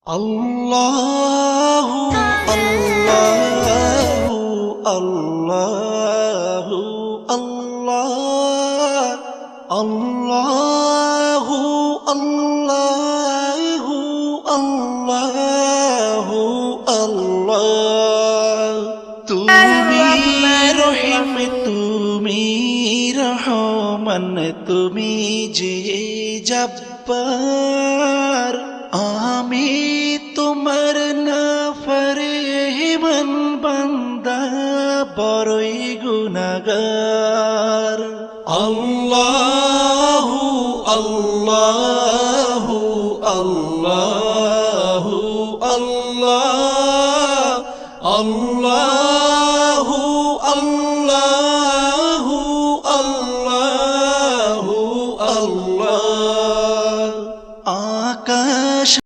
আল্লাহু আল্লাহু আল্লাহু আল্লাহ আল্লাহু আল্লাহু আল্লাহু আল্লাহ তুমি রহিম তুমি রহমান তুমি যে জব্বার আমি তোমার নাফরমান বান্দা বড়ই গুনাহগার আল্লাহু আল্লাহু আল্লাহু আল্লাহ আল্লাহ